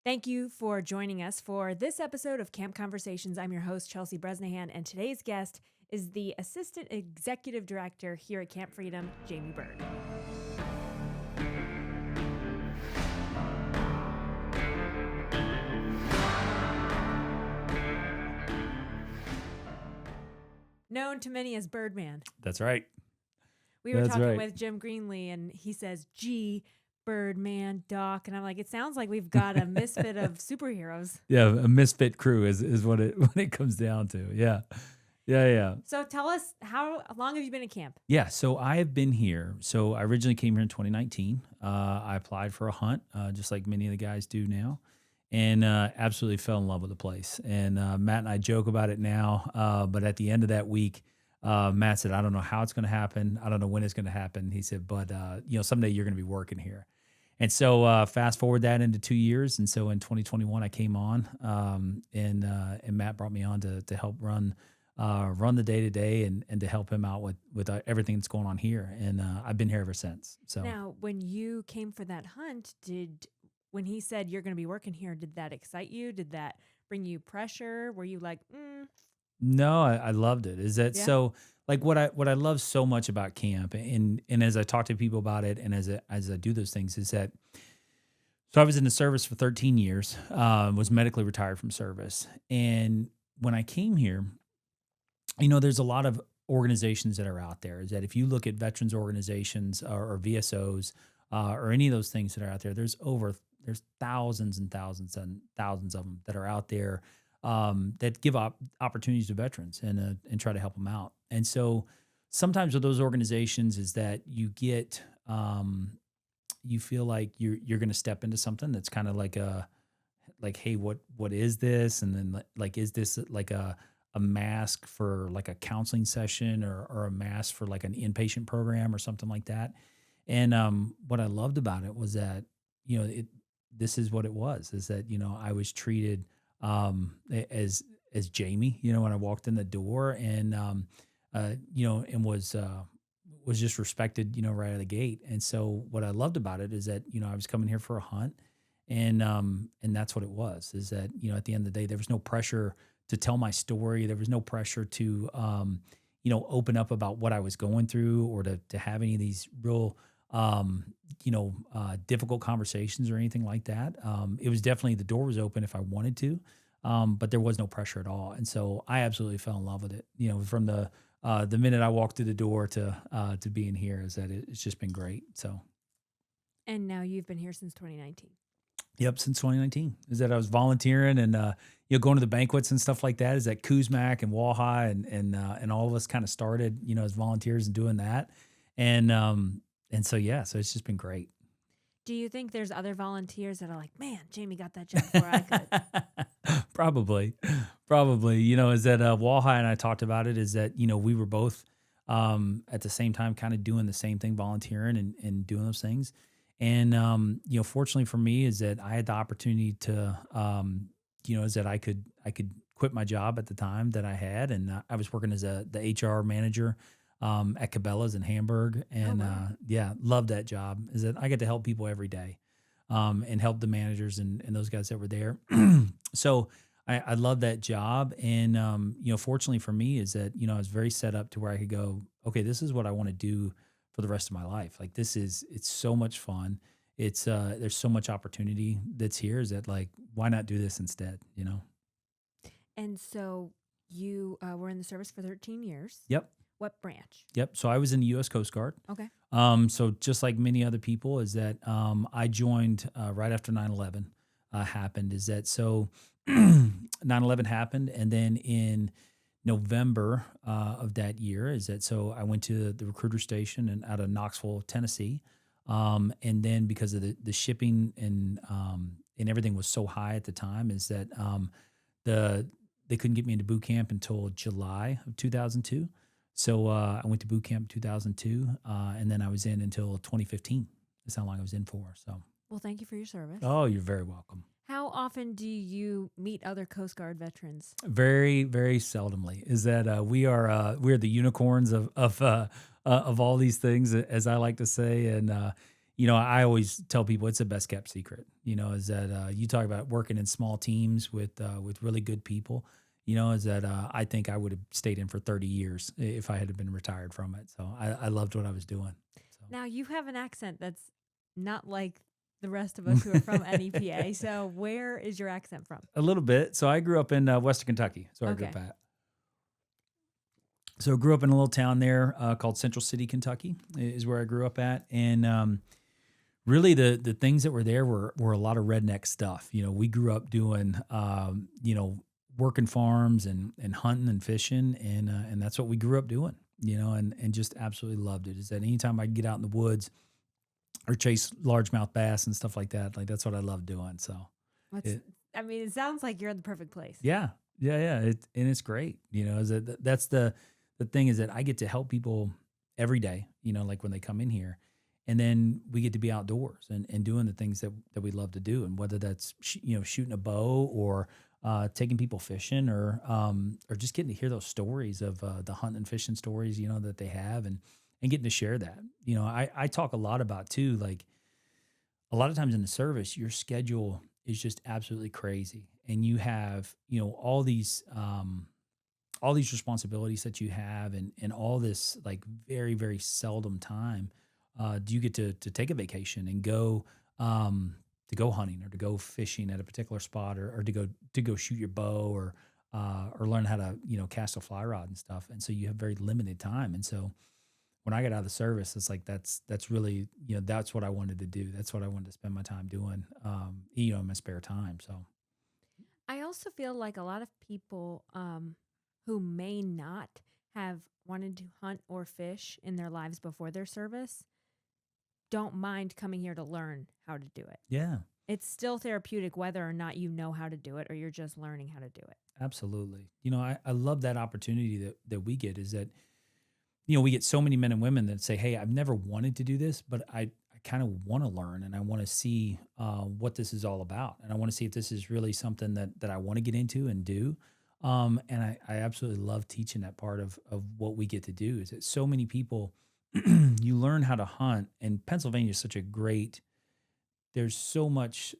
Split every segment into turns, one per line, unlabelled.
Thank you for joining us for this episode of Camp Conversations. I'm your host, Chelsea Bresnahan, and today's guest is the Assistant Executive Director here at Camp Freedom, Jamie Byrd. Known to many as Byrd Man.
That's right.
We were
That's
talking
right.
with Jim Greenlee, and he says, gee, Byrd Man, Doc. And I'm like, it sounds like we've got a misfit of superheroes.
Yeah, a misfit crew is what it comes down to. Yeah.
So tell us, how long have you been at camp?
Yeah, so I have been here. So I originally came here in 2019. I applied for a hunt, just like many of the guys do now, and absolutely fell in love with the place. And Matt and I joke about it now, but at the end of that week, Matt said, "I don't know how it's going to happen. I don't know when it's going to happen." He said, "But someday you're going to be working here." And so fast forward that into 2 years, and so in 2021 I came on, and Matt brought me on to help run the day to day and to help him out with everything that's going on here. And I've been here ever since. So
Now, when you came for that hunt, when he said you're going to be working here, did that excite you? Did that bring you pressure? Were you like,
no, I loved it. Is that
Yeah.
so? Like what I love so much about camp, and as I talk to people about it, and as I do those things, is that. So I was in the service for 13 years. Was medically retired from service, and when I came here, there's a lot of organizations that are out there. Is that if you look at veterans organizations or VSOs or any of those things that are out there, there's thousands and thousands and thousands of them that are out there that give opportunities to veterans and try to help them out. And so sometimes with those organizations is that you get you feel like you're going to step into something that's kind of like, hey, what is this? And then like, is this like a mask for like a counseling session or a mask for like an inpatient program or something like that? And what I loved about it was that, this is what it was, is that, I was treated as Jamie, when I walked in the door, and and was just respected, right out of the gate. And so what I loved about it is that, I was coming here for a hunt, and that's what it was, is that, at the end of the day, there was no pressure to tell my story. There was no pressure to, open up about what I was going through, or to have any of these real, difficult conversations or anything like that. It was definitely, the door was open if I wanted to, but there was no pressure at all. And so I absolutely fell in love with it. From the minute I walked through the door to being here, is that it's just been great. So.
and now you've been here since 2019.
Yep, since 2019. Is that I was volunteering and going to the banquets and stuff like that. Is that Kuzmak and Walhi and all of us kind of started, as volunteers and doing that. And so so it's just been great.
Do you think there's other volunteers that are like, man, Jamie got that job before I could?
Probably. Is that Walhi and I talked about it, is that, we were both at the same time kind of doing the same thing, volunteering and doing those things. And, fortunately for me, is that I had the opportunity to, is that I could quit my job at the time that I had. And I was working as the HR manager at Cabela's in Hamburg. And
wow.
Loved that job, is that I get to help people every day and help the managers and those guys that were there. So I love that job. And, fortunately for me, is that, I was very set up to where I could go, okay, this is what I want to do for the rest of my life. Like it's so much fun. It's there's so much opportunity that's here, is that like, why not do this instead?
And so you were in the service for 13 years.
Yep.
What branch?
Yep. So I was in the U.S. Coast Guard.
Okay.
So just like many other people, is that I joined right after 9/11 happened. Is that so? 9/11 happened, and then in November of that year, is that so? I went to the recruiter station and out of Knoxville, Tennessee, and then because of the shipping and everything was so high at the time, is that they couldn't get me into boot camp until July of 2002. So I went to boot camp in 2002, and then I was in until 2015. That's how long I was in for. So.
Well, thank you for your service.
Oh, you're very welcome.
How often do you meet other Coast Guard veterans?
Very, very seldomly. Is that we are the unicorns of all these things, as I like to say, and I always tell people it's the best kept secret, is that you talk about working in small teams with really good people, is that I think I would have stayed in for 30 years if I had been retired from it. So I loved what I was doing.
Now you have an accent that's not like the rest of us who are from NEPA. So where is your accent from?
A little bit. So I grew up in Western Kentucky. So I grew
Okay.
up at. So I grew up in a little town there called Central City, Kentucky, is where I grew up at, and really the things that were there were a lot of redneck stuff. We grew up doing working farms and hunting and fishing, and that's what we grew up doing. And just absolutely loved it. Is that anytime I could get out in the woods or chase largemouth bass and stuff like that, like that's what I love doing. So
What's
it,
I mean, it sounds like you're in the perfect place.
yeah, yeah. And it's great. Is that's the thing is that I get to help people every day. Like when they come in here, and then we get to be outdoors and doing the things that we love to do, and whether that's shooting a bow or taking people fishing or just getting to hear those stories of the hunting and fishing stories that they have and getting to share that. I talk a lot about too, like a lot of times in the service, your schedule is just absolutely crazy, and you have all these responsibilities that you have, and all this like very very seldom time do you get to take a vacation and go to go hunting or to go fishing at a particular spot or to go shoot your bow or learn how to cast a fly rod and stuff. And so you have very limited time. And so when I got out of the service, it's like that's really that's what I wanted to do. That's what I wanted to spend my time doing, in my spare time. So
I also feel like a lot of people who may not have wanted to hunt or fish in their lives before their service don't mind coming here to learn how to do it.
yeah,
It's still therapeutic whether or not you know how to do it or you're just learning how to do it.
absolutely. I love that opportunity that we get is that we get so many men and women that say, "Hey, I've never wanted to do this, but I kind of want to learn and I want to see what this is all about, and I want to see if this is really something that I want to get into and do." And I absolutely love teaching that part of what we get to do. Is that so many people you learn how to hunt, and Pennsylvania is such a great. There's so much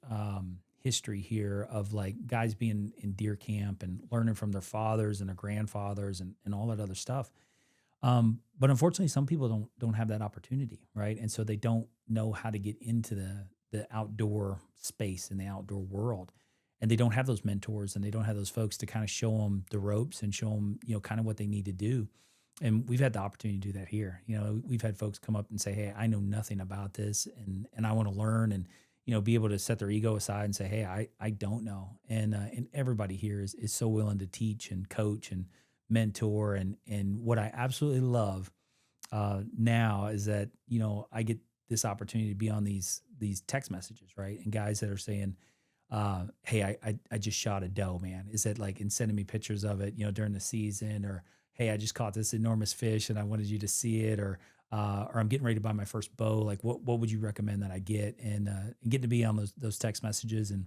history here of like guys being in deer camp and learning from their fathers and their grandfathers and all that other stuff. But unfortunately, some people don't have that opportunity, right? And so they don't know how to get into the outdoor space and the outdoor world, and they don't have those mentors and they don't have those folks to kind of show them the ropes and show them kind of what they need to do. And we've had the opportunity to do that here. We've had folks come up and say, "Hey, I know nothing about this, and I want to learn," and be able to set their ego aside and say, "Hey, I don't know." And everybody here is so willing to teach and coach and mentor. And what I absolutely love now is that I get this opportunity to be on these text messages, right? And guys that are saying, "Hey, I just shot a doe, man." Is that like, and sending me pictures of it, during the season, or "Hey, I just caught this enormous fish and I wanted you to see it," or I'm getting ready to buy my first bow. Like, what would you recommend that I get? And getting to be on those text messages and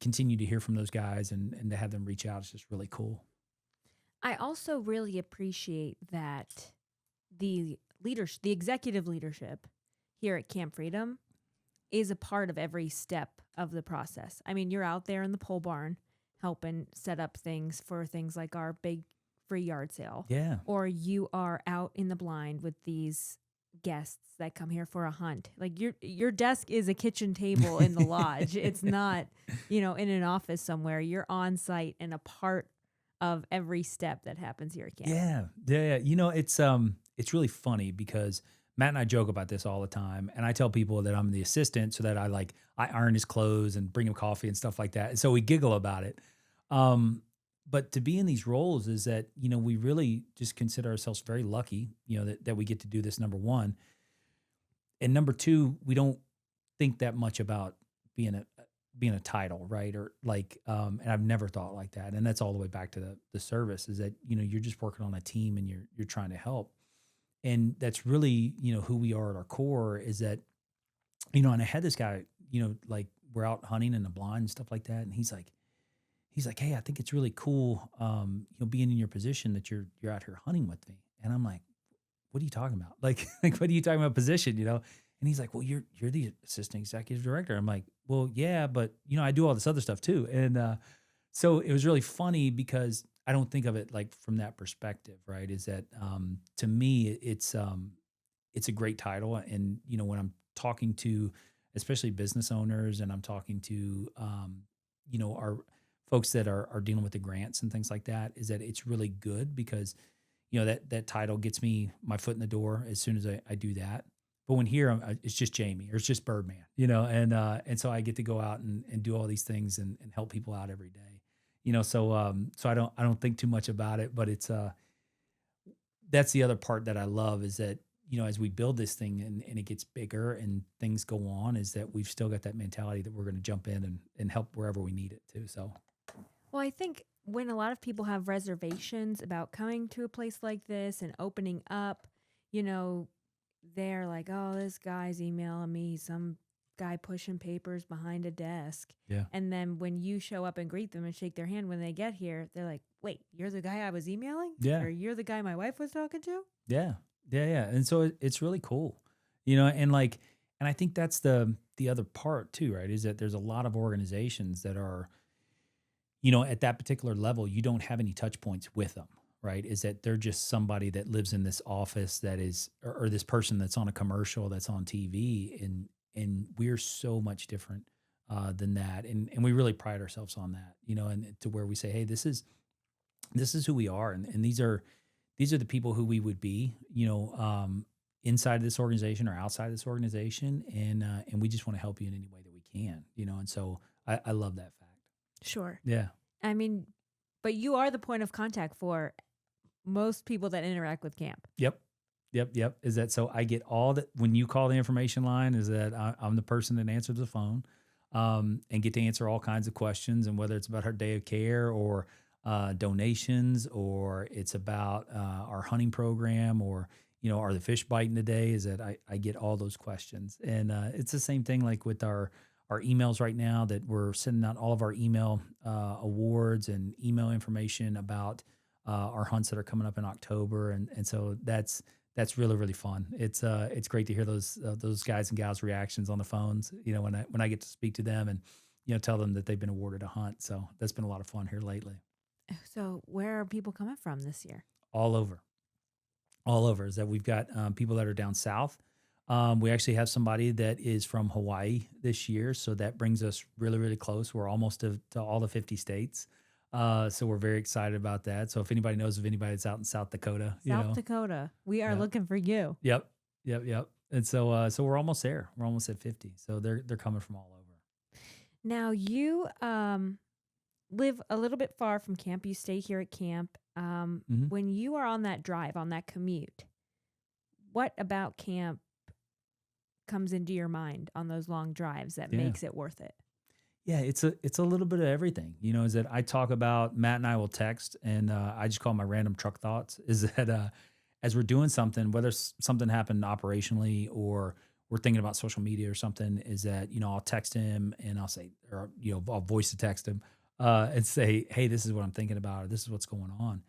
continue to hear from those guys and to have them reach out is just really cool.
I also really appreciate that the executive leadership here at Camp Freedom is a part of every step of the process. I mean, you're out there in the pole barn helping set up things for things like our big free yard sale.
Yeah.
Or you are out in the blind with these guests that come here for a hunt. Like your desk is a kitchen table in the lodge. It's not, in an office somewhere. You're on site and a part of every step that happens here at camp.
Yeah. It's really funny because Matt and I joke about this all the time, and I tell people that I'm the assistant so that I iron his clothes and bring him coffee and stuff like that. And so we giggle about it. But to be in these roles is that, we really just consider ourselves very lucky, that we get to do this, number one. And number two, we don't think that much about being a title, right? Or and I've never thought like that. And that's all the way back to the service is that, you're just working on a team and you're trying to help. And that's really, who we are at our core is that, and I had this guy, like we're out hunting in the blind and stuff like that. And he's like, "Hey, I think it's really cool, being in your position that you're out here hunting with me." And I'm like, "What are you talking about? Like what are you talking about position?" And he's like, well, you're the assistant executive director. I'm like, well, yeah, but I do all this other stuff too. And so it was really funny because I don't think of it like from that perspective, right? Is that to me it's a great title. And when I'm talking to especially business owners and I'm talking to our folks that are dealing with the grants and things like that, is that it's really good because that title gets me my foot in the door as soon as I do that. But when here it's just Jamie or it's just Byrd Man, and so I get to go out and do all these things and help people out every day, so I don't think too much about it, but it's that's the other part that I love is that as we build this thing and it gets bigger and things go on, is that we've still got that mentality that we're going to jump in and help wherever we need it to. So
Well, I think when a lot of people have reservations about coming to a place like this and opening up, you know, they're like, oh, this guy's emailing me, some guy pushing papers behind a desk.
yeah.
And then when you show up and greet them and shake their hand when they get here, they're like, wait, you're the guy I was emailing?
Yeah.
Or you're the guy my wife was talking to?
Yeah. Yeah, yeah. And so it's really cool. And I think that's the other part too, right? Is that there's a lot of organizations that are, at that particular level, you don't have any touch points with them, right? Is that they're just somebody that lives in this office that is or this person that's on a commercial that's on TV, and we're so much different than that. And we really pride ourselves on that, and to where we say, hey, this is who we are, and these are the people who we would be, inside of this organization or outside of this organization, and we just want to help you in any way that we can, and so I love that fact.
Sure.
Yeah.
I mean, but you are the point of contact for most people that interact with camp.
Yep. Yep. Yep. Is that so? I get all that when you call the information line. Is that I'm the person that answers the phone, and get to answer all kinds of questions, and whether it's about our day of care or donations, or it's about our hunting program, or are the fish biting today? Is that I get all those questions, and it's the same thing like with our emails right now that we're sending out all of our email awards and email information about our hunts that are coming up in October, and so that's really really fun. It's great to hear those guys and gals reactions on the phones. When I get to speak to them and tell them that they've been awarded a hunt. So that's been a lot of fun here lately.
So where are people coming from this year?
All over, all over. Is that we've got people that are down south. We actually have somebody that is from Hawaii this year, so that brings us really, really close. We're almost to all the 50 states, so we're very excited about that. So if anybody knows of anybody that's out in South Dakota,
South Dakota, we are
yeah,
looking for you.
yep, yep, yep. And so we're almost there. We're almost at 50. So they're coming from all over.
Now you live a little bit far from camp. You stay here at camp.
Hmm.
When you are on that drive, on that commute, what about camp comes into your mind on those long drives that
Yeah.
makes it worth it?
Yeah, it's a little bit of everything. Is that I talk about Matt and I will text, and I just call 'em my random truck thoughts. Is that as we're doing something, whether something happened operationally or we're thinking about social media or something, is that I'll text him and I'll say, or I'll voice to text him and say, hey, this is what I'm thinking about, or this is what's going on.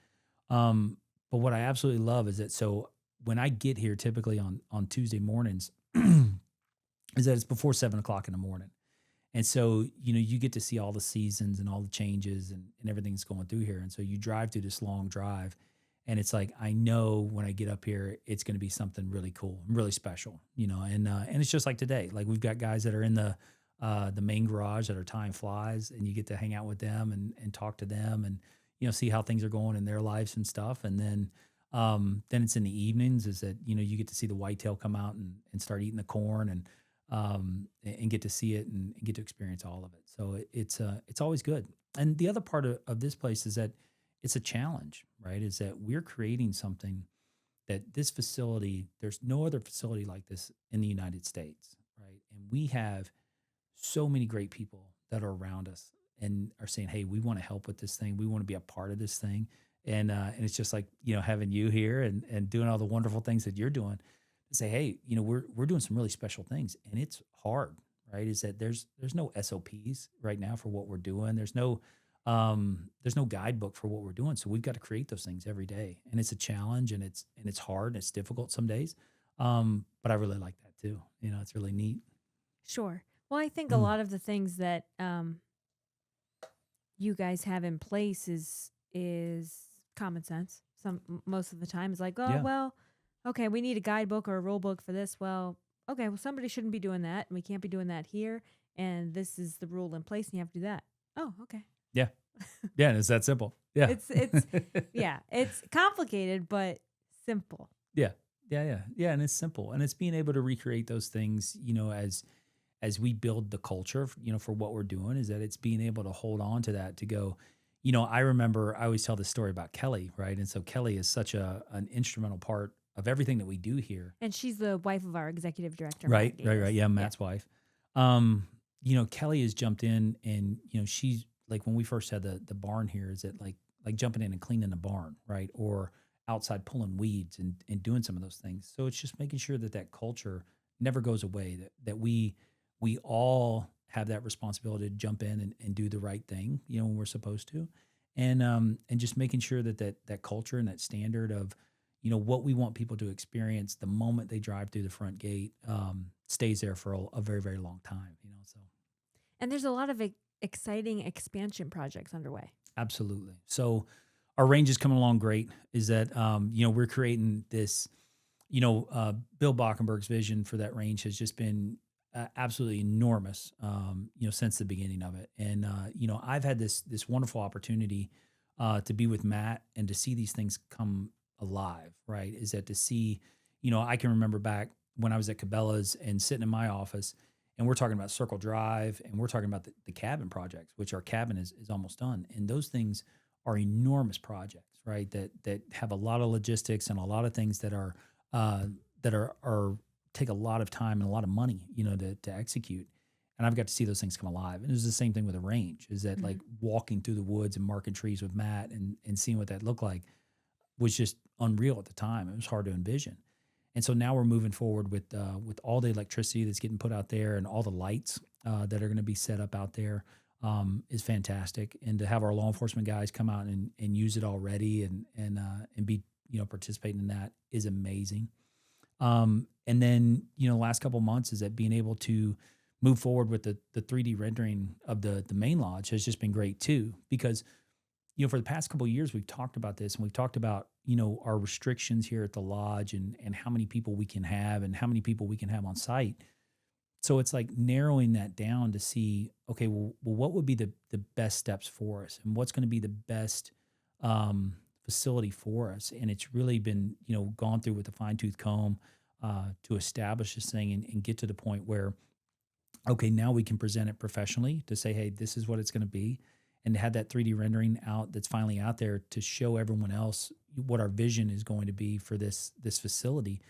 But what I absolutely love is that so when I get here, typically on Tuesday mornings, is that it's before 7 o'clock in the morning. And so, you get to see all the seasons and all the changes and everything that's going through here. And so you drive through this long drive, and it's like, I know when I get up here, it's going to be something really cool, and really special, and it's just like today. Like we've got guys that are in the main garage that are tying flies, and you get to hang out with them and talk to them and, see how things are going in their lives and stuff. And then it's in the evenings is that, you get to see the whitetail come out and start eating the corn and get to see it and get to experience all of it. So it's always good. And the other part of this place is that it's a challenge, right? Is that we're creating something that this facility, there's no other facility like this in the United States, right? And we have so many great people that are around us and are saying, hey, we want to help with this thing. We want to be a part of this thing. And it's just like, having you here and doing all the wonderful things that you're doing to say, hey, we're doing some really special things, and it's hard, right? Is that there's no SOPs right now for what we're doing. There's no guidebook for what we're doing. So we've got to create those things every day. And it's a challenge, and it's hard and it's difficult some days. But I really like that too. It's really neat.
Sure. Well, I think a lot of the things that you guys have in place is common sense. Most of the time, it's like, oh
Yeah.
well, okay, we need a guidebook or a rule book for this. Well, okay, well somebody shouldn't be doing that, and we can't be doing that here. And this is the rule in place, and you have to do that. Oh, okay.
Yeah. Yeah. And it's that simple. Yeah.
It's yeah, it's complicated but simple.
Yeah. Yeah. Yeah. Yeah. And it's simple. And it's being able to recreate those things, as we build the culture, for what we're doing, is that it's being able to hold on to that, to go, I remember I always tell this story about Kelly, right? And so Kelly is such an instrumental part of everything that we do here.
And she's the wife of our executive director,
Right.
Matt
Right.
Davis.
Right. Yeah. Matt's wife. Kelly has jumped in, and, she's like, when we first had the barn here, is it like jumping in and cleaning the barn, right? Or outside pulling weeds and doing some of those things. So it's just making sure that culture never goes away, that we all have that responsibility to jump in and do the right thing, when we're supposed to. And just making sure that culture and that standard of, what we want people to experience the moment they drive through the front gate, stays there for a very, very long time, so.
And there's a lot of exciting expansion projects underway.
Absolutely. So our range is coming along great. Is that, we're creating this, Bill Bockenberg's vision for that range has just been absolutely enormous, since the beginning of it. And, I've had this wonderful opportunity to be with Matt and to see these things come alive, right? Is that to see, I can remember back when I was at Cabela's and sitting in my office, and we're talking about Circle Drive, and we're talking about the cabin projects, which our cabin is almost done. And those things are enormous projects, right? That have a lot of logistics and a lot of things that are take a lot of time and a lot of money, to execute. And I've got to see those things come alive. And it was the same thing with a range, is that like walking through the woods and marking trees with Matt and seeing what that looked like was just unreal at the time. It was hard to envision. And so now we're moving forward with all the electricity that's getting put out there and all the lights that are going to be set up out there, is fantastic. And to have our law enforcement guys come out and use it already and be, participating in that is amazing. And then, last couple of months is that being able to move forward with the 3D rendering of the main lodge has just been great too, because, for the past couple of years, we've talked about this, and we've talked about, our restrictions here at the lodge and how many people we can have and how many people we can have on site. So it's like narrowing that down to see, okay, well what would be the best steps for us, and what's going to be the best facility for us. And it's really been, gone through with a fine tooth comb to establish this thing and get to the point where, okay, now we can present it professionally to say, hey, this is what it's going to be. And to have that 3D rendering out that's finally out there to show everyone else what our vision is going to be for this facility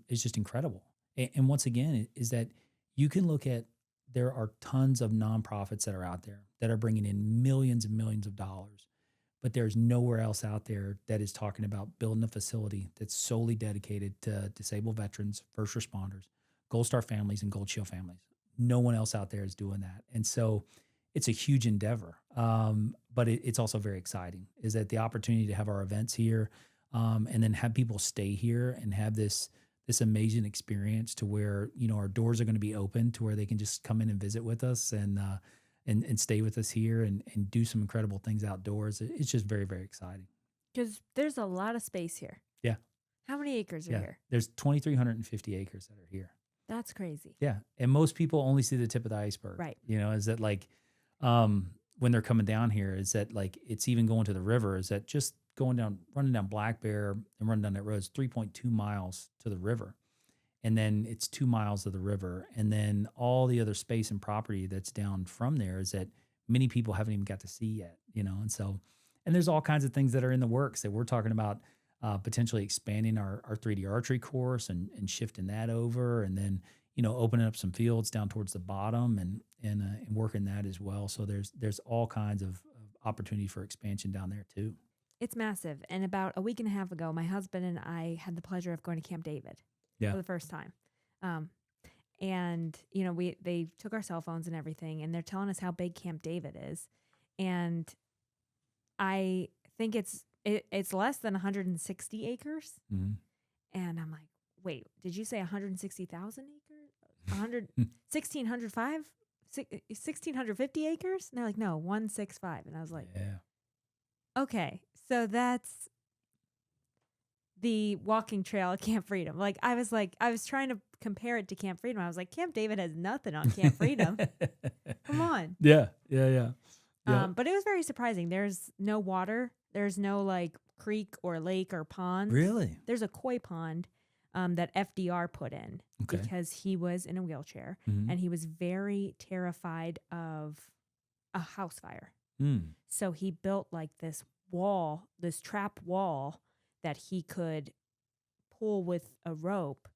is just incredible. And once again, is that you can look at, there are tons of nonprofits that are out there that are bringing in millions and millions of dollars, but there's nowhere else out there that is talking about building a facility that's solely dedicated to disabled veterans, first responders, Gold Star families, and Gold Shield families. No one else out there is doing that. And so it's a huge endeavor, but it's also very exciting, is that the opportunity to have our events here, and then have people stay here and have this amazing experience to where, our doors are going to be open to where they can just come in and visit with us and stay with us here and do some incredible things outdoors. It's just very, very exciting.
Because there's a lot of space here.
Yeah.
How many acres are here?
There's 2,350 acres that are here.
That's crazy.
Yeah. And most people only see the tip of the iceberg.
Right.
Is that like, when they're coming down here, is that like, it's even going to the river, is that just running down Black Bear and running down that road is 3.2 miles to the river. And then it's 2 miles of the river. And then all the other space and property that's down from there is that many people haven't even got to see yet, and so, and there's all kinds of things that are in the works that we're talking about, potentially expanding our 3D archery course and shifting that over, and then, opening up some fields down towards the bottom and working that as well. So there's all kinds of opportunity for expansion down there too.
It's massive. And about a week and a half ago, my husband and I had the pleasure of going to Camp David for the first time. And, they took our cell phones and everything, and they're telling us how big Camp David is. And I think it's less than 160 acres.
Mm-hmm.
And I'm like, wait, did you say 160,000 acres? 100, 1,650 acres? And they're like, no, 165. And I was like,
Yeah.
okay, so that's the walking trail at Camp Freedom. I was trying to compare it to Camp Freedom. I was like, Camp David has nothing on Camp Freedom. Come on.
Yeah. Yeah. Yeah. Yeah.
But it was very surprising. There's no water. There's no like creek or lake or ponds.
Really?
There's a koi pond that FDR put in
Okay.
because he was in a wheelchair
Mhm.
and he was very terrified of a house fire.
Mm.
So he built like this wall, this trap wall that he could pull with a rope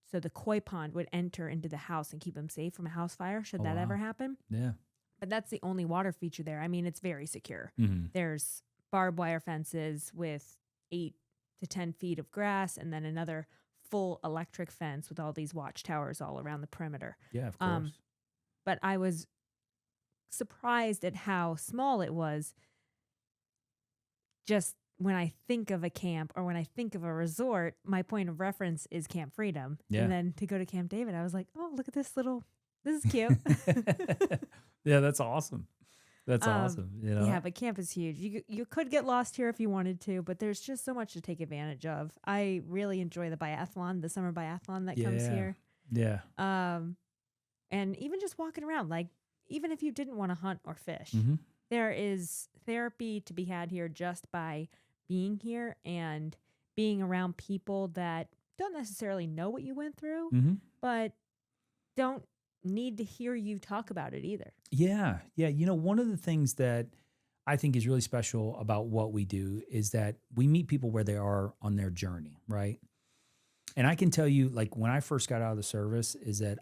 so the koi pond would enter into the house and keep him safe from a house fire should
Oh,
that ever
wow.
happen.
Yeah.
But that's the only water feature there. I mean, it's very secure.
Mhm.
There's barbed wire fences with 8 to 10 feet of grass and then another full electric fence with all these watchtowers all around the perimeter.
Yeah, of course.
But I was surprised at how small it was. Just when I think of a camp or when I think of a resort, my point of reference is Camp Freedom.
Yeah.
And then to go to Camp David, I was like, oh, look at this is cute.
Yeah, that's awesome. That's
Um,
awesome. You know?
Yeah, but camp is huge. You could get lost here if you wanted to, but there's just so much to take advantage of. I really enjoy the summer biathlon that comes
Yeah.
here.
Yeah.
And even just walking around, like even if you didn't want to hunt or fish,
Mm-hmm.
there is therapy to be had here just by being here and being around people that don't necessarily know what you went through,
Mm-hmm.
but don't need to hear you talk about it either.
Yeah. Yeah. You know, one of the things that I think is really special about what we do is that we meet people where they are on their journey, right? And I can tell you, like, when I first got out of the service, is that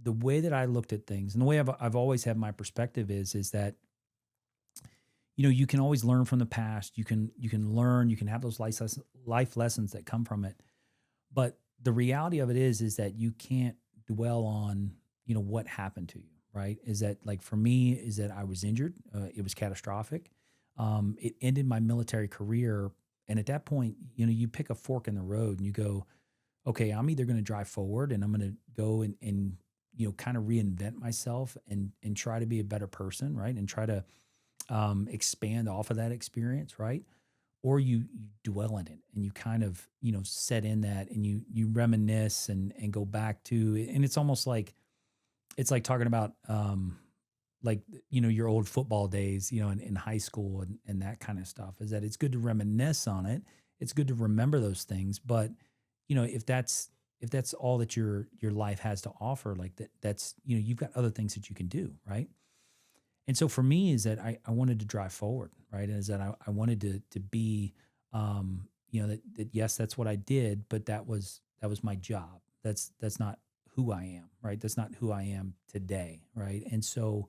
the way that I looked at things and the way I've always had my perspective is that, you know, you can always learn from the past. You can learn, you can have those life lessons that come from it. But the reality of it is that you can't dwell on, you know, what happened to you, right? Is that, like, for me, is that I was injured. It was catastrophic. It ended my military career. And at that point, you know, you pick a fork in the road and you go, okay, I'm either going to drive forward and I'm going to go and, you know, kind of reinvent myself and try to be a better person, right? And try to expand off of that experience, right? Or you dwell in it and you kind of, you know, set in that and you reminisce and go back to, and it's almost like, it's like talking about, like, you know, your old football days, you know, in high school and that kind of stuff. Is that it's good to reminisce on it. It's good to remember those things. But, you know, if that's all that your life has to offer, like that's, you know, you've got other things that you can do, right? And so for me is that I wanted to drive forward, right? And is that I wanted to be, you know, that yes, that's what I did, but that was my job. That's not who I am, right? That's not who I am today, right? And so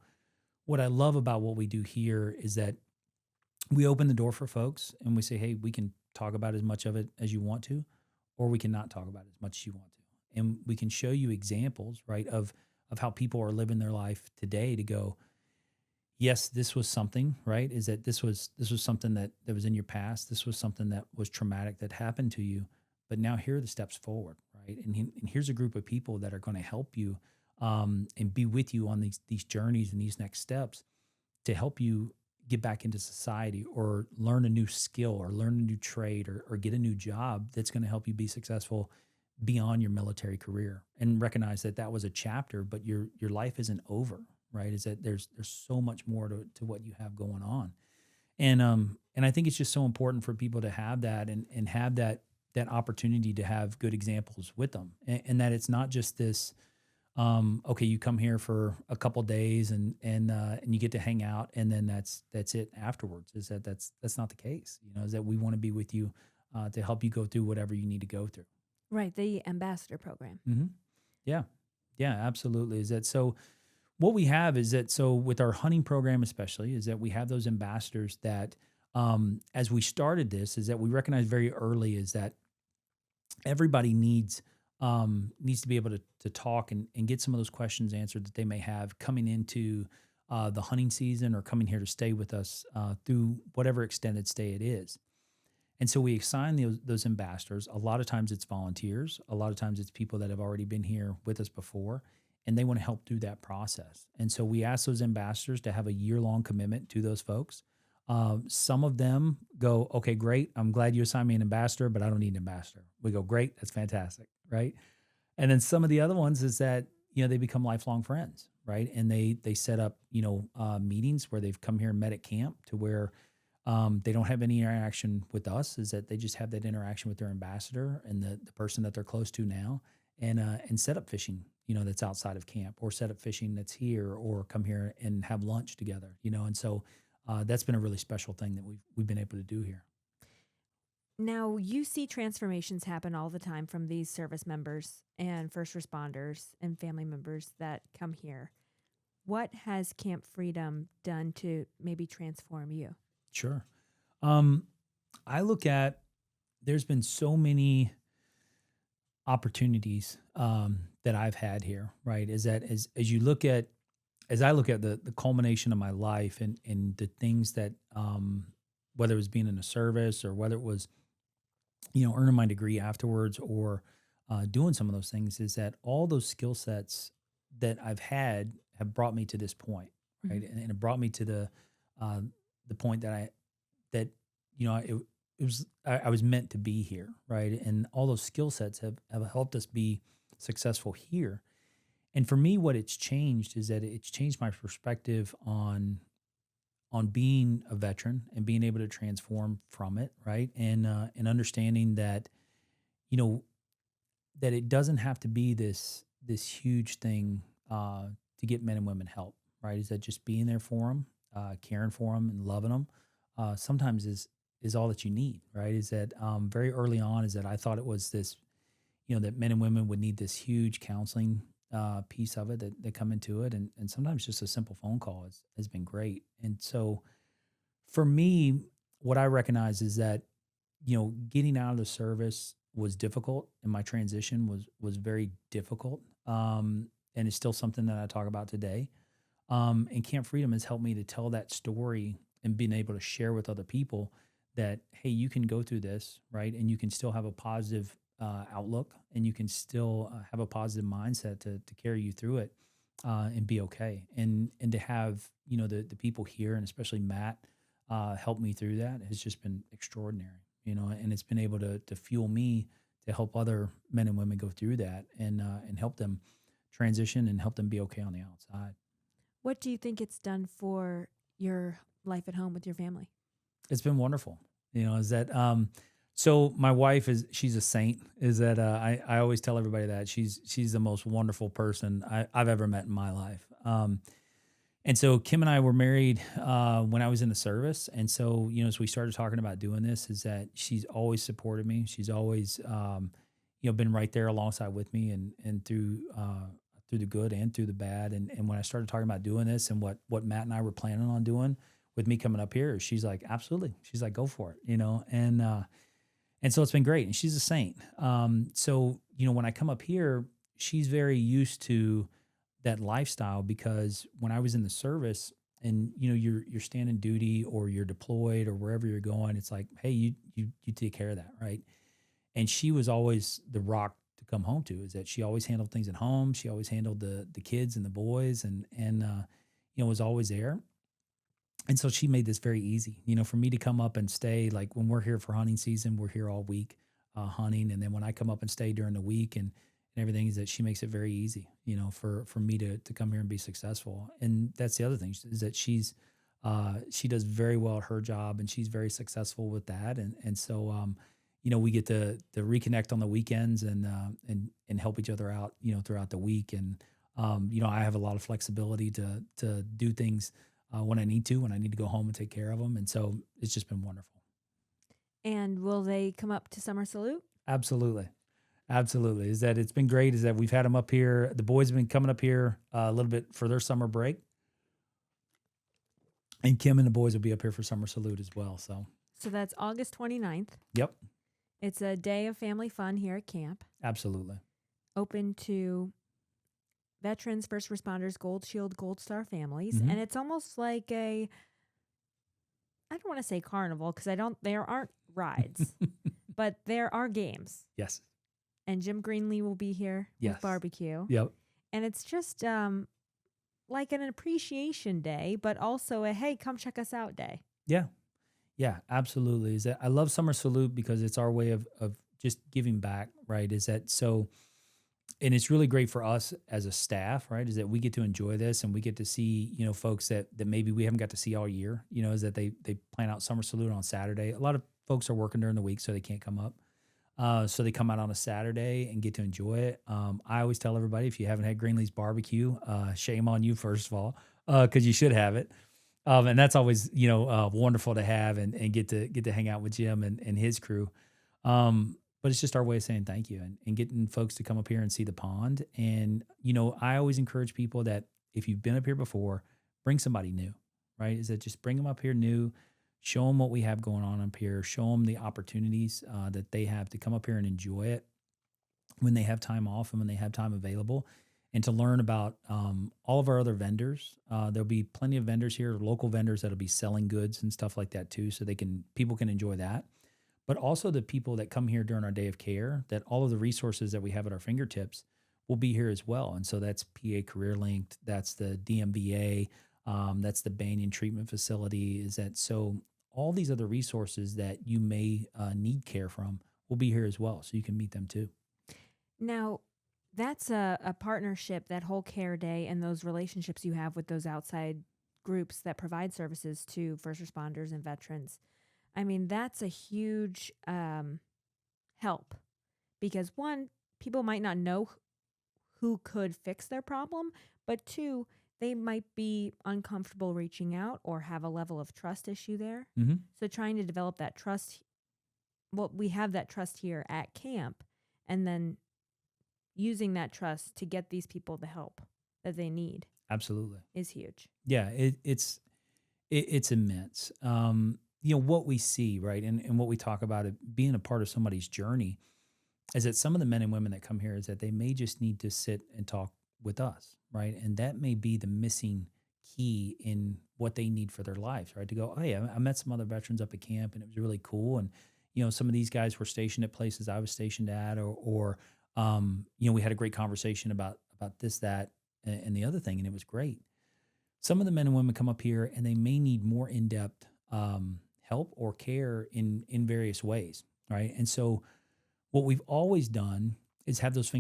what I love about what we do here is that we open the door for folks and we say, hey, we can talk about as much of it as you want to, or we can not talk about it as much as you want to. And we can show you examples, right, of how people are living their life today to go, yes, this was something, right? Is that this was something that was in your past. This was something that was traumatic that happened to you. But now here are the steps forward, right? And here's a group of people that are going to help you and be with you on these journeys and these next steps to help you get back into society or learn a new skill or learn a new trade or get a new job that's going to help you be successful beyond your military career. And recognize that that was a chapter, but your life isn't over, right? Is that there's so much more to what you have going on. And I think it's just so important for people to have that and have that opportunity to have good examples with them. And that it's not just this, okay, you come here for a couple days and you get to hang out and then that's it afterwards. Is that's not the case. You know, is that we want to be with you to help you go through whatever you need to go through.
Right, the ambassador program.
Mm-hmm. Yeah. Yeah, absolutely. Is that so? What we have is that, so with our hunting program especially, is that we have those ambassadors that, as we started this, is that we recognize very early is that everybody needs to be able to talk and get some of those questions answered that they may have coming into the hunting season or coming here to stay with us through whatever extended stay it is. And so we assign those ambassadors. A lot of times it's volunteers. A lot of times it's people that have already been here with us before, and they want to help through that process. And so we ask those ambassadors to have a year-long commitment to those folks. Some of them go, okay, great. I'm glad you assigned me an ambassador, but I don't need an ambassador. We go, great. That's fantastic. Right. And then some of the other ones is that, they become lifelong friends. Right. And they set up, meetings where they've come here and met at camp to where they don't have any interaction with us, is that they just have that interaction with their ambassador and the person that they're close to now, and set up fishing, that's outside of camp, or set up fishing that's here, or come here and have lunch together, and so that's been a really special thing that we've been able to do here.
Now, you see transformations happen all the time from these service members and first responders and family members that come here. What has Camp Freedom done to maybe transform you?
Sure. I look at, there's been so many opportunities that I've had here, right? Is that as you look at, as I look at the culmination of my life and the things that, whether it was being in a service, or whether it was, earning my degree afterwards, or doing some of those things, is that all those skill sets that I've had have brought me to this point, right?
Mhm.
And it brought me to the point that I was meant to be here, right? And all those skill sets have helped us be successful here. And for me, what it's changed is that it's changed my perspective on being a veteran and being able to transform from it, right? And understanding that, that it doesn't have to be this huge thing to get men and women help, right? Is that just being there for them, caring for them, and loving them, sometimes is all that you need, right? Is that very early on, is that I thought it was this, that men and women would need this huge counseling piece of it that come into it, and sometimes just a simple phone call has been great. And so for me, what I recognize is that, getting out of the service was difficult, and my transition was very difficult, and it's still something that I talk about today. And Camp Freedom has helped me to tell that story and being able to share with other people that, hey, you can go through this, right? And you can still have a positive outlook, and you can still have a positive mindset to carry you through it, and be okay. And to have, the people here, and especially Matt, help me through that, has just been extraordinary, and it's been able to fuel me to help other men and women go through that, and help them transition and help them be okay on the outside.
What do you think it's done for your life at home with your family?
It's been wonderful. Is that so my wife she's a saint. Is that I always tell everybody that she's the most wonderful person I've ever met in my life. And so Kim and I were married when I was in the service. And so, as we started talking about doing this, is that she's always supported me. She's always been right there alongside with me, and through the good and through the bad. And when I started talking about doing this, and what Matt and I were planning on doing with me coming up here, she's like, absolutely. She's like, go for it, and so it's been great. And she's a saint. So, when I come up here, she's very used to that lifestyle, because when I was in the service, and, you're standing duty, or you're deployed, or wherever you're going, it's like, hey, you take care of that. Right. And she was always the rock to come home to, is that she always handled things at home. She always handled the kids and the boys, and was always there. And so she made this very easy, for me to come up and stay. Like when we're here for hunting season, we're here all week hunting. And then when I come up and stay during the week, and everything, is that she makes it very easy, for me to come here and be successful. And that's the other thing, is that she does very well at her job, and she's very successful with that. And so, we get to reconnect on the weekends, and help each other out, throughout the week. And, I have a lot of flexibility to do things when I need to go home and take care of them. And so it's just been wonderful.
And will they come up to Summer Salute?
Absolutely. Absolutely. Is that it's been great, is that we've had them up here. The boys have been coming up here a little bit for their summer break. And Kim and the boys will be up here for Summer Salute as well. So
that's August 29th.
Yep.
It's a day of family fun here at camp.
Absolutely.
Open to veterans, first responders, Gold Shield, Gold Star families.
Mhm.
And it's almost like I don't want to say carnival, because there aren't rides, but there are games.
Yes.
And Jim Greenlee will be here with
Yes.
barbecue.
Yep.
And it's just like an appreciation day, but also a hey, come check us out day.
Yeah. Yeah, absolutely. Is that I love Summer Salute because it's our way of just giving back, right? Is that so and it's really great for us as a staff, right? Is that we get to enjoy this and we get to see, folks that maybe we haven't got to see all year, is that they plan out Summer Salute on Saturday. A lot of folks are working during the week, so they can't come up. So they come out on a Saturday and get to enjoy it. I always tell everybody, if you haven't had Greenlee's barbecue, shame on you, first of all, because you should have it. And that's always, wonderful to have and get to hang out with Jim and his crew. But it's just our way of saying thank you and getting folks to come up here and see the pond. And, I always encourage people that if you've been up here before, bring somebody new, right? Is that just bring them up here new, show them what we have going on up here, show them the opportunities that they have to come up here and enjoy it when they have time off and when they have time available, and to learn about all of our other vendors. There'll be plenty of vendors here, local vendors that'll be selling goods and stuff like that too, so people can enjoy that. But also the people that come here during our day of care, that all of the resources that we have at our fingertips will be here as well. And so that's PA Career Linked, that's the DMVA, that's the Banyan Treatment Facility. Is that so? All these other resources that you may need care from will be here as well, so you can meet them too.
Now, that's a partnership, that whole care day and those relationships you have with those outside groups that provide services to first responders and veterans. I mean, that's a huge help because one, people might not know who could fix their problem, but two, they might be uncomfortable reaching out or have a level of trust issue there.
Mm-hmm.
So trying to develop that trust, we have that trust here at camp, and then using that trust to get these people the help that they need.
Absolutely.
Is huge.
Yeah, it's immense. What we see, right, and what we talk about it being a part of somebody's journey is that some of the men and women that come here is that they may just need to sit and talk with us, right? And that may be the missing key in what they need for their lives, right? To go, oh yeah, I met some other veterans up at camp and it was really cool. And, some of these guys were stationed at places I was stationed at, or we had a great conversation about this, that, and the other thing, and it was great. Some of the men and women come up here and they may need more in-depth help or care in various ways, right? And so what we've always done is have those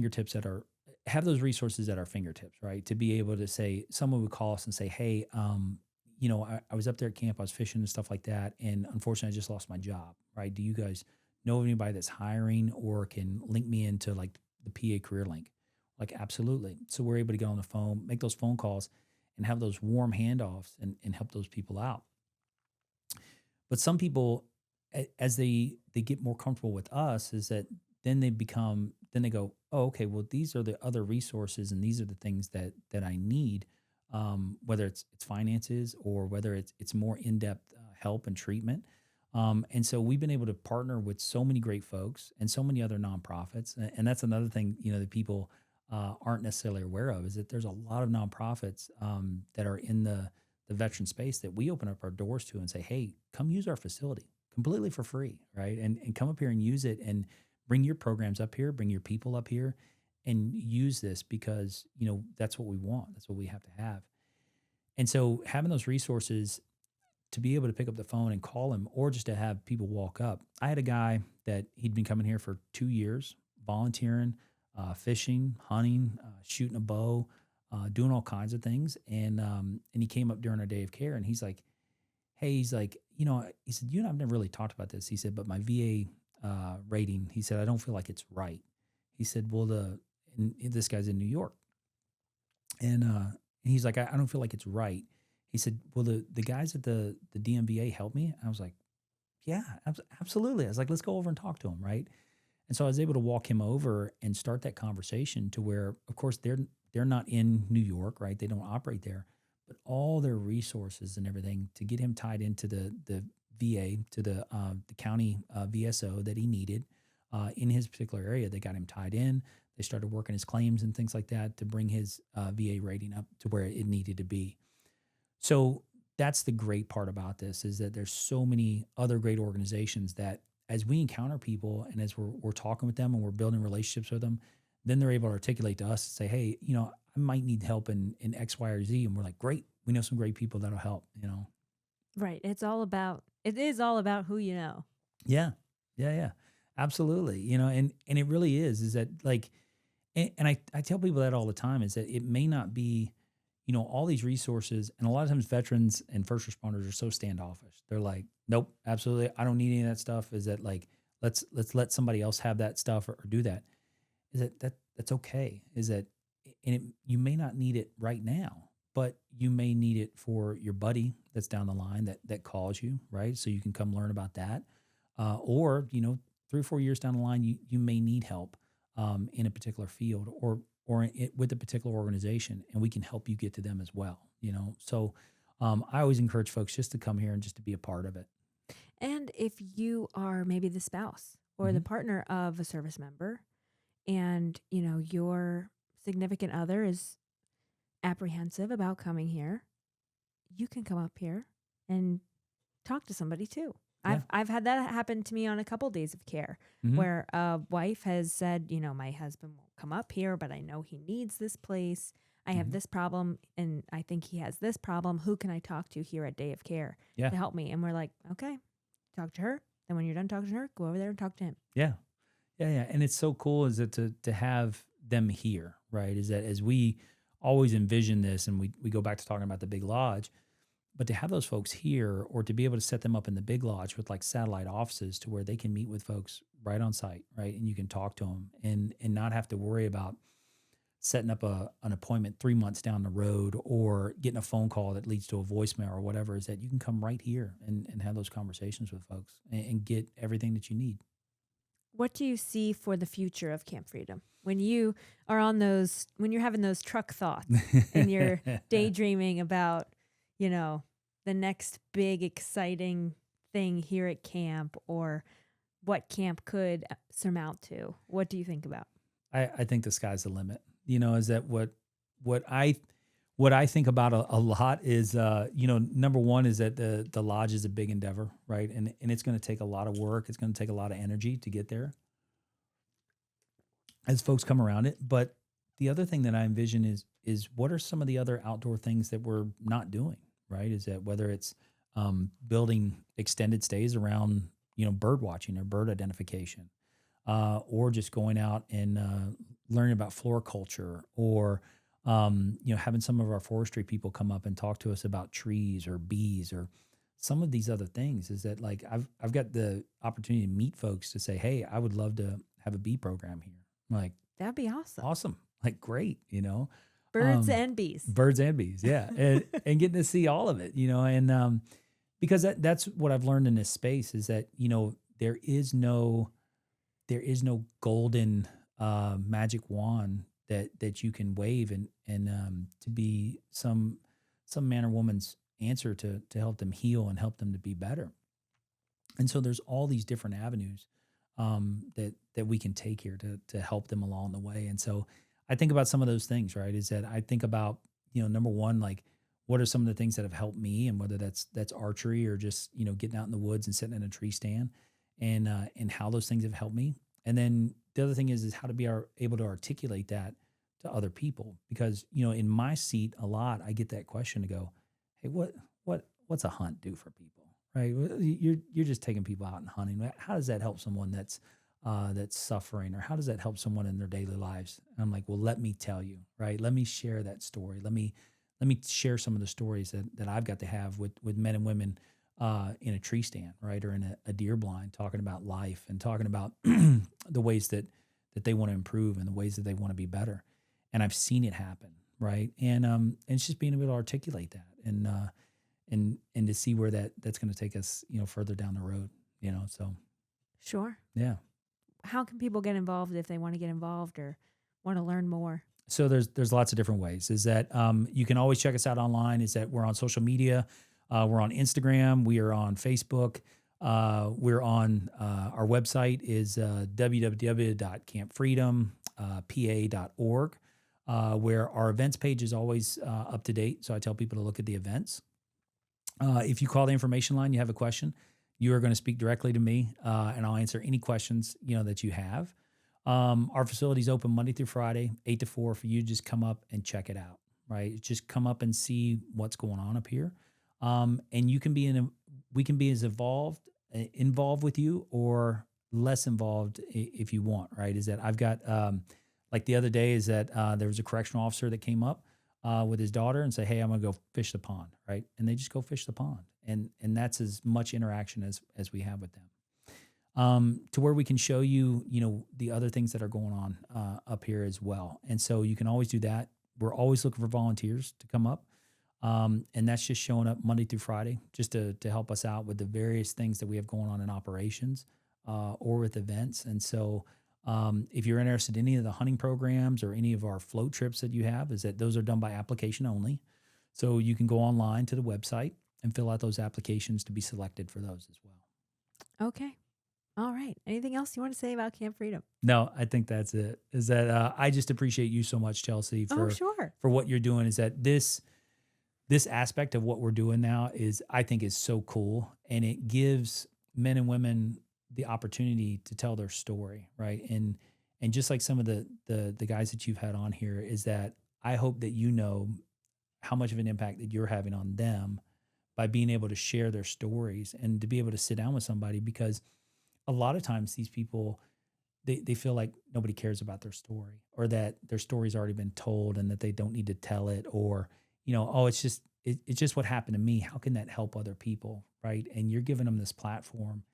resources at our fingertips, right? To be able to say, someone would call us and say, hey, I was up there at camp, I was fishing and stuff like that, and unfortunately I just lost my job, right? Do you guys know of anybody that's hiring or can link me into like the PA Career Link? Like, absolutely. So we're able to get on the phone, make those phone calls, and have those warm handoffs and help those people out. But some people, as they get more comfortable with us, is that then they go, oh, okay, well, these are the other resources and these are the things that I need, whether it's finances or whether it's more in-depth help and treatment. And so we've been able to partner with so many great folks and so many other nonprofits. And that's another thing, that people aren't necessarily aware of, is that there's a lot of nonprofits that are in the veteran space that we open up our doors to and say, hey, come use our facility completely for free, right? And come up here and use it and bring your programs up here, bring your people up here and use this because, that's what we want. That's what we have to have. And so having those resources to be able to pick up the phone and call him, or just to have people walk up. I had a guy that he'd been coming here for 2 years, volunteering, fishing, hunting, shooting a bow, doing all kinds of things. And he came up during our day of care and he's like, hey, he said, I've never really talked about this. He said, but my VA rating, he said, I don't feel like it's right. He said, well, and this guy's in New York. And he's like, I don't feel like it's right. He said, well, the guys at the DMVA helped me. I was like, yeah, absolutely. I was like, let's go over and talk to him, right? And so I was able to walk him over and start that conversation to where, of course, they're not in New York, right? They don't operate there, but all their resources and everything to get him tied into the VA, to the county VSO that he needed in his particular area. They got him tied in. They started working his claims and things like that to bring his VA rating up to where it needed to be. So that's the great part about this, is that there's so many other great organizations that as we encounter people and as we're talking with them and we're building relationships with them, then they're able to articulate to us and say, hey, I might need help in X, Y, or Z. And we're like, great, we know some great people that'll help.
Right. It is all about who you know.
Yeah. Yeah. Yeah. Absolutely. And it really is that like, and I tell people that all the time is that it may not be, all these resources. And a lot of times veterans and first responders are so standoffish. They're like, nope, absolutely. I don't need any of that stuff. Is that like, let's let somebody else have that stuff or do that. Is that's okay. Is that, you may not need it right now, but you may need it for your buddy that's down the line that calls you, right? So you can come learn about that. Or 3 or 4 years down the line, you may need help in a particular field or with a particular organization, and we can help you get to them as well. So I always encourage folks just to come here and just to be a part of it.
And if you are maybe the spouse or the partner of a service member, and your significant other is apprehensive about coming here, you can come up here and talk to somebody too.
Yeah.
I've had that happen to me on a couple days of care where a wife has said, my husband won't come up here, but I know he needs this place. I have this problem and I think he has this problem. Who can I talk to here at Day of Care to help me? And we're like, okay, talk to her. Then when you're done talking to her, go over there and talk to him.
Yeah. Yeah. Yeah. And it's so cool is that to have them here, right? Is that as we always envision this and we go back to talking about the Big Lodge, but to have those folks here or to be able to set them up in the Big Lodge with like satellite offices to where they can meet with folks right on site, right? And you can talk to them and not have to worry about setting up an appointment 3 months down the road or getting a phone call that leads to a voicemail or whatever, is that you can come right here and have those conversations with folks and get everything that you need.
What do you see for the future of Camp Freedom? When you are when you're having those truck thoughts and you're daydreaming about, the next big exciting thing here at camp or what camp could surmount to, what do you think about?
I think the sky's the limit. Is that what I think about a lot is, number one is that the lodge is a big endeavor, right? And it's going to take a lot of work. It's going to take a lot of energy to get there as folks come around it. But the other thing that I envision is what are some of the other outdoor things that we're not doing, right? Is that whether it's building extended stays around, bird watching or bird identification, or just going out and learning about floriculture, or having some of our forestry people come up and talk to us about trees or bees or some of these other things. Is that like I've got the opportunity to meet folks to say, hey, I would love to have a bee program here. I'm like,
that'd be awesome.
Awesome. Like, great,
Birds and bees.
Birds and bees, yeah. and getting to see all of it, and because that's what I've learned in this space is that, there is no golden magic wand that you can wave and to be some man or woman's answer to help them heal and help them to be better. And so there's all these different avenues that we can take here to help them along the way. And so I think about some of those things, right? Is that I think about, number one, like what are some of the things that have helped me, and whether that's archery or just, getting out in the woods and sitting in a tree stand, and how those things have helped me. And then the other thing is how to be able to articulate that to other people, because, in my seat a lot, I get that question to go, hey, what's a hunt do for people, right? You're just taking people out and hunting. How does that help someone that's suffering, or how does that help someone in their daily lives? And I'm like, well, let me tell you, right? Let me share that story. Let me share some of the stories that I've got to have with men and women in a tree stand, right? Or in a deer blind, talking about life and talking about the ways that they want to improve and the ways that they want to be better. And I've seen it happen, right? And it's just being able to articulate that and to see where that's going to take us, further down the road, so.
Sure.
Yeah.
How can people get involved if they want to get involved or want to learn more?
So there's lots of different ways. Is that you can always check us out online. Is that we're on social media. We're on Instagram. We are on Facebook. We're on our website is www.campfreedom.pa.org, where our events page is always up to date. So I tell people to look at the events. If you call the information line, you have a question, you are going to speak directly to me, and I'll answer any questions, that you have. Our facility's open Monday through Friday, 8 to 4 for you to just come up and check it out, right? Just come up and see what's going on up here. And you can be we can be as involved with you or less involved if you want, right? Is that I've got, like the other day is that there was a correctional officer that came up with his daughter and say, hey, I'm going to go fish the pond, right? And they just go fish the pond. And that's as much interaction as we have with them. To where we can show you, the other things that are going on up here as well. And so you can always do that. We're always looking for volunteers to come up. And that's just showing up Monday through Friday just to help us out with the various things that we have going on in operations or with events. And so if you're interested in any of the hunting programs or any of our float trips that you have, is that those are done by application only. So you can go online to the website and fill out those applications to be selected for those as well.
Okay. All right. Anything else you want to say about Camp Freedom?
No, I think that's it. Is that I just appreciate you so much, Chelsea, for what you're doing. Is that this aspect of what we're doing now I think is so cool, and it gives men and women the opportunity to tell their story, right? And just like some of the guys that you've had on here, is that I hope that how much of an impact that you're having on them by being able to share their stories and to be able to sit down with somebody, because a lot of times these people, they feel like nobody cares about their story, or that their story's already been told and that they don't need to tell it, or, it's just what happened to me. How can that help other people, right? And you're giving them this platform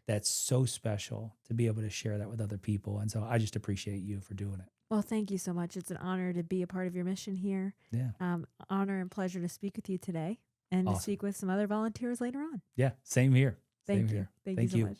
that's so special to be able to share that with other people. And so I just appreciate you for doing it.
Well, thank you so much. It's an honor to be a part of your mission here.
Yeah.
Honor and pleasure to speak with you today and to speak with some other volunteers later on.
Yeah. Same here.
Thank you. Thank you so much.